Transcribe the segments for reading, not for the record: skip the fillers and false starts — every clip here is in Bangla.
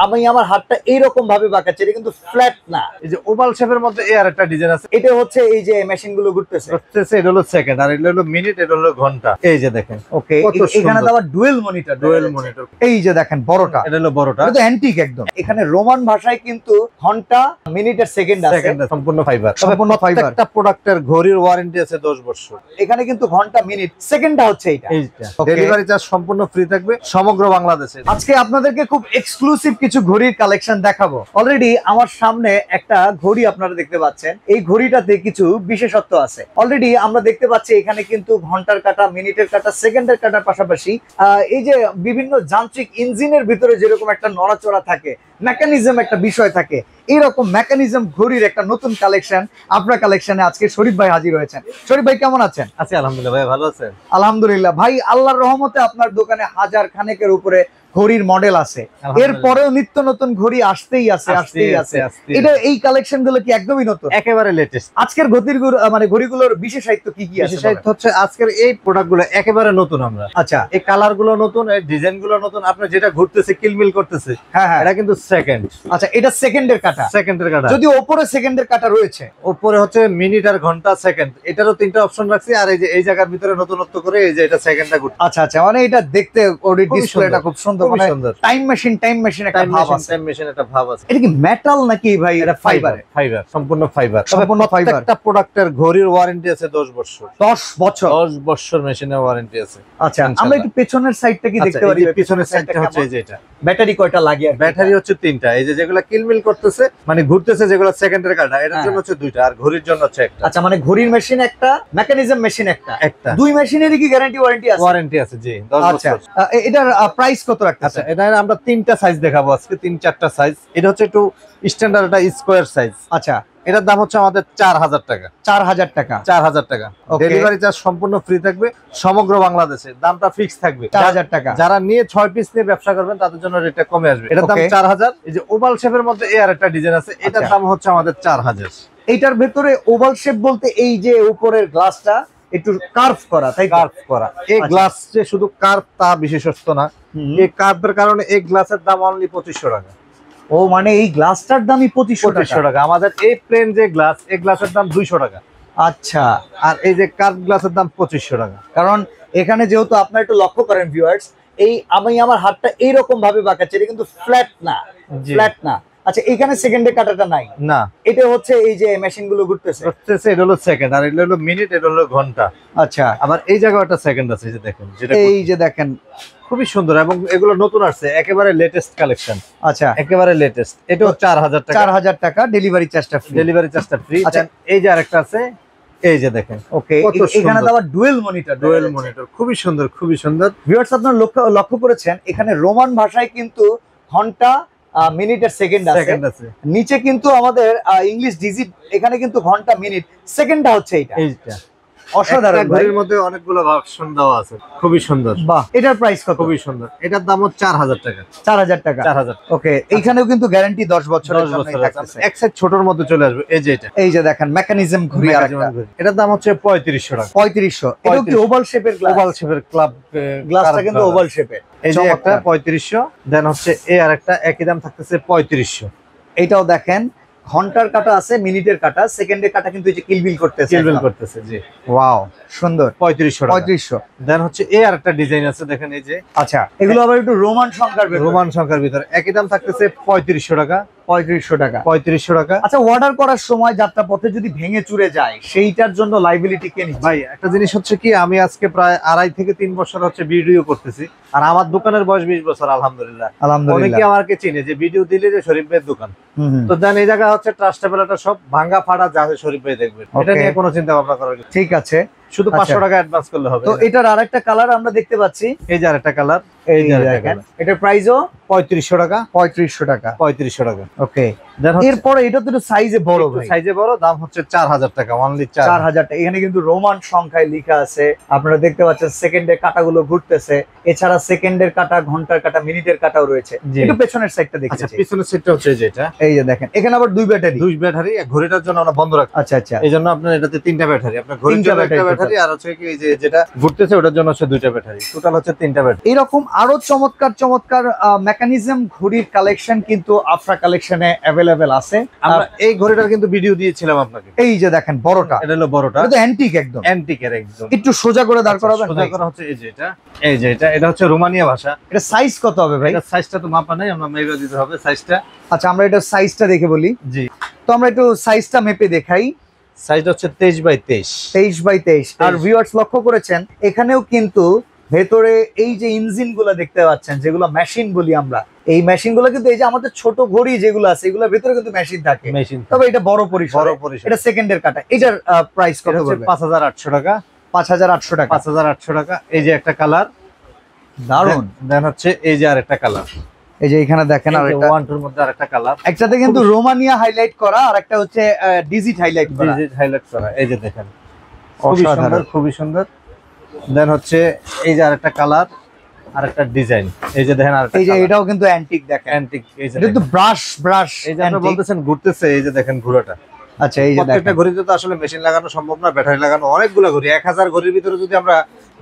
আমি আমার হাতটা এইরকম ভাবে বাঁকাচ্ছি, এটা কিন্তু ফ্ল্যাট না। এই যে ওভাল শেপের মধ্যে এর একটা ডিজাইন আছে, এটা হচ্ছে এই যে মেশিন গুলো ঘুরতেছে, এটা হলো সেকেন্ড, আর এটা হলো মিনিট, এটা হলো ঘন্টা। এই যে দেখেন, ওকে, এখানে তো আবার ডুয়েল মনিটর। এই যে দেখেন বড়টা, এটা হলো বড়টা, এটা তো অ্যান্টিক একদম। এখানে রোমান ভাষায় কিন্তু ঘন্টা, মিনিট আর সেকেন্ড আছে, সম্পূর্ণ ফাইবার। প্রত্যেকটা প্রোডাক্টের ঘড়ির ওয়ারেন্টি আছে 10 বছর। এখানে কিন্তু ঘন্টা, মিনিট, সেকেন্ডটা হচ্ছে এইটা। ডেলিভারি চার্জ সম্পূর্ণ ফ্রি থাকবে সমগ্র বাংলাদেশে। আজকে আপনাদেরকে খুব এক্সক্লুসিভ কিছু ঘড়ির কালেকশন দেখাবো। অলরেডি আমার সামনে একটা ঘড়ি আপনারা দেখতে পাচ্ছেন, এই ঘড়িটাতে কিছু বিশেষত্ব আছে। অলরেডি আমরা দেখতে পাচ্ছি এখানে কিন্তু ঘন্টার কাঁটা, মিনিটের কাঁটা, সেকেন্ডের কাঁটার পাশাপাশি এই যে বিভিন্ন যান্ত্রিক ইঞ্জিনের ভিতরে যেরকম একটা নড়াচড়া থাকে, মেকানিজম একটা বিষয় থাকে, এইরকম মেকানিজম ঘড়ির একটা নতুন কালেকশন আপনার কালেকশনে আজকে শরীফ ভাই হাজির হয়েছেন। শরীফ ভাই কেমন আছেন? আছি আলহামদুলিল্লাহ। ভাই ভালো আছেন? আলহামদুলিল্লাহ ভাই, আল্লাহর রহমতে আপনার দোকানে হাজার খানেকের উপরে ঘড়ির মডেল আছে, এরপরেও নিত্য নতুন ঘড়ি আসতেই আছে। এটা এই কালেকশন গুলো কি একদমই নতুন? একেবারে লেটেস্ট। আজকের ঘড়িগুলোর বিশেষত্ব কি কি আছে? বিশেষত্ব হচ্ছে আজকের এই প্রোডাক্ট গুলো একেবারে নতুন। আমরা আচ্ছা, এই কালার গুলো নতুন, এই ডিজাইন গুলো নতুন। আপনার যেটা ঘুরতেছে কিলমিল করতেছে, হ্যাঁ, এটা কিন্তু সেকেন্ড। আচ্ছা, এটা সেকেন্ডের কাটা, যদি উপরে সেকেন্ডের কাটা রয়েছে, উপরে হচ্ছে মিনিট আর ঘন্টা, সেকেন্ড। এটারও 3টা অপশন রাখছি। আর এই যে এই জায়গার ভিতরে নতুনত্ব করে এই যে এটা সেকেন্ডটা ঘুরছে। আচ্ছা, মানে এটা দেখতে ডিসপ্লেটা খুব সুন্দর, মানে টাইম মেশিন একটা ভাব আছে। টাইম মেশিন একটা ভাব আছে। এটা কি মেটাল নাকি ভাই? এটা ফাইবার, সম্পূর্ণ ফাইবার। ফাইবার। একটা প্রোডাক্টের ঘড়ির ওয়ারেন্টি আছে 10 বছর। 10 বছর মেশিনের ওয়ারেন্টি আছে। আচ্ছা, আমরা একটু পেছনের সাইডটা কি দেখতে পারি? পেছনের সাইডটা হচ্ছে এই যে এটা। ব্যাটারি কয়টা লাগে? ব্যাটারি হচ্ছে 3টা। এই যে যেগুলা কিলমিল করতেছে, মানে ঘুরতেছে, যেগুলা সেকেন্ডের কাটা, এটার জন্য হচ্ছে 2টা, আর ঘড়ির জন্য হচ্ছে একটা। আচ্ছা, মানে ঘড়ির মেশিন একটা, মেকানিজম মেশিন একটা। দুই মেশিনেরই কি গ্যারান্টি ওয়ারেন্টি আছে? ওয়ারেন্টি আছে, জি, 10 বছর। এটার প্রাইস কত রাখতেছেন? আচ্ছা, এটা আমরা 3টা সাইজ দেখাবো আজকে, 3-4টা সাইজ। এটা হচ্ছে একটু স্ট্যান্ডার্ড, একটা স্কয়ার সাইজ। আচ্ছা, এটার দাম হচ্ছে আমাদের 4000 টাকা। 4000 টাকা। 4000 টাকা। ডেলিভারি চার্জ সম্পূর্ণ ফ্রি থাকবে সমগ্র বাংলাদেশে। দামটা ফিক্স থাকবে 4000 টাকা। যারা নিয়ে 6 পিস নিয়ে ব্যবসা করবেন তাদের জন্য রেটটা কমে আসবে। এটার দাম 4000। এই যে ওভাল শেপের মধ্যে এর একটা ডিজাইন আছে, এটার দাম হচ্ছে আমাদের 4000। এইটার ভেতরে ওভাল শেপ বলতে এই যে উপরের গ্লাসটা একটু কার্ভ করা, তাই কার্ভ করা। এই গ্লাস যে শুধু কার্ভ তা বিশেষত্ব না, এই কার্ভের কারণে এই গ্লাসের দাম অনলি 2500 টাকা। ও, মানে এই গ্লাসটার দামই 2500 টাকা। আমাদের এই প্লেন যে গ্লাস, এই গ্লাসের দাম 200 টাকা। আচ্ছা, আর এই যে কার্ভ গ্লাসের দাম 2500 টাকা। কারণ এখানে যেহেতু আপনারা একটু লক্ষ্য করেন ভিউয়ার্স, আমি আমার হাতটা এইরকম ভাবে বাঁকাচ্ছি, এটা কিন্তু ফ্ল্যাট না। আচ্ছা, এখানে সেকেন্ডের কাটাটা নাই না, এটা হচ্ছে এই যে মেশিন গুলো ঘুরতেছে, এটা হলো সেকেন্ড, আর এটা হলো মিনিট, এটা হলো ঘন্টা। আচ্ছা, আবার এই জায়গায় একটা সেকেন্ড আছে, এই যে দেখেন, এই যে দেখেন, খুবই সুন্দর, এবং এগুলো নতুন আসছে, একেবারে লেটেস্ট কালেকশন। আচ্ছা, একেবারে লেটেস্ট। এটাও 4000 টাকা। 4000 টাকা। ডেলিভারি চার্জটা ফ্রি। আচ্ছা, এই যে আরেকটা আছে, এই যে দেখেন, ওকে, এখানে তো আবার ডুয়েল মনিটর, খুবই সুন্দর। ভিউয়ার্স, আপনারা লক্ষ্য করেছেন এখানে রোমান ভাষায় কিন্তু ঘন্টা, মিনিট আর সেকেন্ড আছে। নিচে কিন্তু আমাদের ইংলিশ ডিজিট, এখানে কিন্তু ঘন্টা, মিনিট, সেকেন্ডটা হচ্ছে এইটা। অসাধারণ, ঘড়ির মধ্যে অনেকগুলো ভার্সন দেওয়া আছে, খুবই সুন্দর। বাহ, এটার প্রাইস কত? খুবই সুন্দর। এটার দাম হচ্ছে 4000 টাকা। 4000 টাকা। ওকে, এইখানেও কিন্তু গ্যারান্টি 10 বছরের জন্য থাকতেছে। এক সাইড ছোটর মধ্যে চলে আসবে, এই যে এটা। এই যে দেখেন, মেকানিজম ঘড়ি আরেকটা। এটার দাম হচ্ছে 3500 টাকা। 3500। এটা কি ওভাল শেপের গ্লাস? ওভাল শেপের ক্লাব গ্লাসটা কিন্তু ওভাল শেপের। এই যে একটা 3500, দেন হচ্ছে এই আরেকটা একই দাম থাকতেছে 3500। এটাও দেখেন, ঘন্টার কাটা আছে, মিনিটের কাটা, সেকেন্ডের কাটা কিন্তু এই যে কিলবিল করতেছে, জি। ওয়াও, সুন্দর। 3500। দেন হচ্ছে এই আরেকটা ডিজাইন আছে, দেখেন এই যে। আচ্ছা, এগুলো আবার একটু রোমান সংখ্যার ভিতরে, একই দাম থাকতেছে 3500 টাকা। 3500 টাকা। আচ্ছা, অর্ডার করার সময় যাত্রা পথে যদি ভেঙে চুরে যায়, সেইটার জন্য লাইবিলিটি কে নিচ্ছে? ভাই, একটা জিনিস হচ্ছে কি, আমি আজকে প্রায় 2.5 থেকে 3 বছর হচ্ছে ভিডিও করতেছি, আর আমার দোকানের বয়স 20 বছর। আলহামদুলিল্লাহ। অনেকে আমাকে চিনে যে ভিডিও দিলে যে শরীফ ভাইয়ের দোকান। তো দেন এই জায়গা হচ্ছে ট্রাস্টেবল, একটা সব ভাঙা ফাটা যা শরীফ ভাই দেখবে, এটা নিয়ে কোনো চিন্তা ভাবনা করার কিছু। ঠিক আছে, শুধু 500 টাকা অ্যাডভান্স করলে হবে। তো এটার আরেকটা কালার আমরা দেখতে পাচ্ছি, এই যে আরেকটা কালার, এই যে দেখেন, এটার প্রাইসও 3500 টাকা। 3500 টাকা। ওকে, এরপরে এটা তো সাইজে বড় ভাই, সাইজে বড়, দাম হচ্ছে 4000 টাকা, অনলি 4000 টাকা। এখানে কিন্তু রোমান সংখ্যায় লেখা আছে, আপনারা দেখতে পাচ্ছেন সেকেন্ডের কাঁটাগুলো ঘুরতেছে। এছাড়া সেকেন্ডের কাঁটা, ঘন্টার কাঁটা, মিনিটের কাঁটাও রয়েছে। একটু পেছনের সাইডটা দেখেন। আচ্ছা, পিছনের সাইডটা হচ্ছে যেটা, এই যে দেখেন এখানে আবার দুই ব্যাটারি, ঘড়িটার জন্য আমরা বন্ধ রাখি। আচ্ছা আচ্ছা, এই জন্য আপনার এটাতে 3টা ব্যাটারি, আপনার ঘড়ির জন্য একটা ব্যাটারি, আর হচ্ছে কি এই যে যেটা ঘুরতেছে ওটার জন্য হচ্ছে 2টা ব্যাটারি, টোটাল হচ্ছে 3টা ব্যাটারি। এরকম আরো চমৎকার চমৎকার মেকানিজম ঘড়ির কালেকশন কিন্তু আফরা কালেকশনে অ্যাভেলেবেল আছে। আমরা এই ঘড়িটার কিন্তু ভিডিও দিয়েছিলাম আপনাকে। এই যে দেখেন বড়টা, এটা হলো বড়টা, এটা তো অ্যান্টিক, একদম অ্যান্টিকের একদম। একটু সোজা করে দাঁড় করাবেন। সোজা করা হচ্ছে এই যে এটা হচ্ছে রোমানিয়া ভাষা। এটা সাইজ কত হবে ভাই? এটা সাইজটা তো মাপা নাই, আমরা মেপে দিতে হবে সাইজটা। আচ্ছা, আমরা এটা সাইজটা দেখে বলি। জি, তো আমরা একটু সাইজটা মেপে দেখাই। সাইজটা হচ্ছে 23x23। 23x23। আর ভিউয়ার্স লক্ষ্য করেছেন এখানেও কিন্তু ভেতরে এই যে ইঞ্জিন গুলা দেখতে পাচ্ছেন, যেগুলো মেশিন বলি আমরা, এই মেশিন গুলো কিন্তু এই যে আমাদের ছোট ঘড়ি যেগুলো আছে এগুলোর ভেতরে কিন্তু মেশিন থাকে, তবে এটা বড় পরিসর। এটা সেকেন্ডের কাটা। এটার প্রাইস কত পড়বে? 5800 টাকা। 5800 টাকা। 5800 টাকা। এই যে একটা কালার, দারুন। দেন হচ্ছে এই যে আরেকটা কালার, এই যে এখানে দেখেন আরেকটা 1-2 এর মধ্যে আরেকটা কালার। একটাতে কিন্তু রোমানিয়া হাইলাইট করা, আর একটা হচ্ছে ডিজিট হাইলাইট করা। ডিজিট হাইলাইট করা, এই যে দেখেন খুবই সুন্দর, খুবই সুন্দর। দেন হচ্ছে এই যে আরেকটা কালার, আরেকটা ডিজাইন, এই যে দেখেন আরেকটা, এই যে এটাও কিন্তু অ্যান্টিক দেখেন, অ্যান্টিক। এই যে এটা তো ব্রাশ, এই যে আপনি বলতেছেন ঘুরতেছে, এই যে দেখেন ঘোড়াটা। আচ্ছা, এই যে প্রত্যেকটা ঘড়িতে তো আসলে মেশিন লাগানো সম্ভব না, ব্যাটারি লাগানো অনেকগুলো ঘড়ি। 1000 ঘড়ির ভিতরে যদি আমরা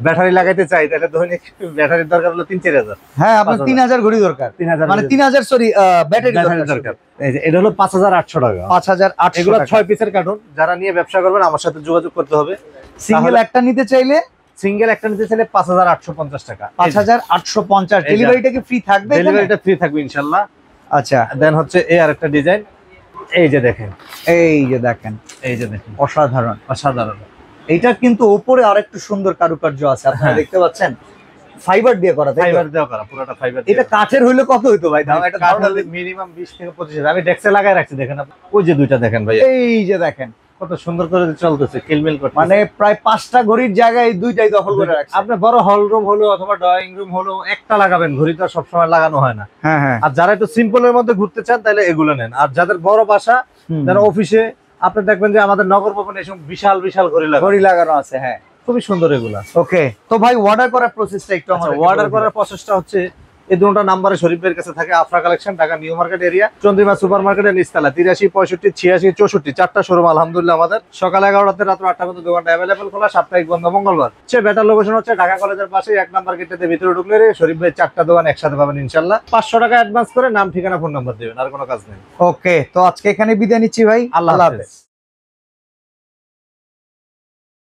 ব্যাটারি লাগাইতে চাই তাহলে দৈনিক ব্যাটারির দরকার হলো 3-4000। হ্যাঁ, আপনার 3000 ঘড়ি দরকার, 3000 মানে 3000 সরি ব্যাটারি দরকার। এই যে এটা হলো 5800 টাকা। 5800। এগুলো 6 পিসের কার্টুন। যারা নিয়ে ব্যবসা করবেন আমার সাথে যোগাযোগ করতে হবে। সিঙ্গেল একটা নিতে চাইলে 5850 টাকা। 5850। ডেলিভারিটা কি ফ্রি থাকবে? ডেলিভারিটা ফ্রি থাকবে ইনশাআল্লাহ। আচ্ছা, দেন হচ্ছে এই আরেকটা ডিজাইন, এই যে দেখেন, এই যে দেখেন, এই যে দেখেন, অসাধারণ, অসাধারণ। এইটা কিন্তু উপরে আরেকটু সুন্দর কারুকার্য আছে, আপনারা দেখতে পাচ্ছেন, ফাইবার দিয়ে করা, ফাইবার দিয়ে করা, পুরোটা ফাইবার। এটা কাঠের হইলে কত হইতো ভাই দাম? এটা কাঠের মিনিমাম 20 থেকে 25,000। আমি ডেক্সে লাগায় রাখছি, দেখেন আপনি ওই যে দুইটা দেখেন ভাই, এই যে দেখেন কত সুন্দর করে চলতেছে, কিলমিল করতেছে। মানে প্রায় 5টা ঘড়ির জায়গায় দুইটাই দখল করে রাখছে। আপনি বড় হল রুম হলো অথবা ড্রয়িং রুম হলো একটা লাগাবেন, ঘড়ি তো সব সময় লাগানো হয় না। হ্যাঁ হ্যাঁ। আর যারা একটু সিম্পলের মধ্যে ঘুরতে চান তাহলে এগুলো নেন। আর যাদের বড় বাসা, যারা অফিসে, আপনি দেখবেন যে আমাদের নগর ভবনে এসব বিশাল বিশাল ঘড়ি লাগানো আছে। হ্যাঁ, খুবই সুন্দর এগুলা। ওকে, তো ভাই অর্ডার করার প্রসেসটা একটু আমাদের। অর্ডার করার প্রসেসটা হচ্ছে এই দুটো নাম্বারে শরীফ ভাইয়ের কাছে থাকে, Afra collection, Dhaka new market area, Chandrima super মার্কেটের নিচতলা, 83 65 86 64, 4টা শোরুম আলহামদুলিল্লাহ আমাদের। সকাল 11টা রাত 8টা পর্যন্ত দোকানটা অ্যাভেলেবল খোলা, সাপ্তাহিক বন্ধ মঙ্গলবার। সে বেটার লোকেশন হচ্ছে ঢাকা কলেজের পাশে 1 নাম্বার গেটেতে ভিতরে ঢুকলে শরীফ ভাই 4টা দোকান একসাথে পাবেন ইনশাআল্লাহ। 500 টাকা অ্যাডভান্স করে নাম ঠিকানা ফোন নাম্বার দিবেন, আর কোনো কাজ নেই। ওকে, তো আজকে এখানে বিদায় নিচ্ছি ভাই, আল্লাহ হাফেজ।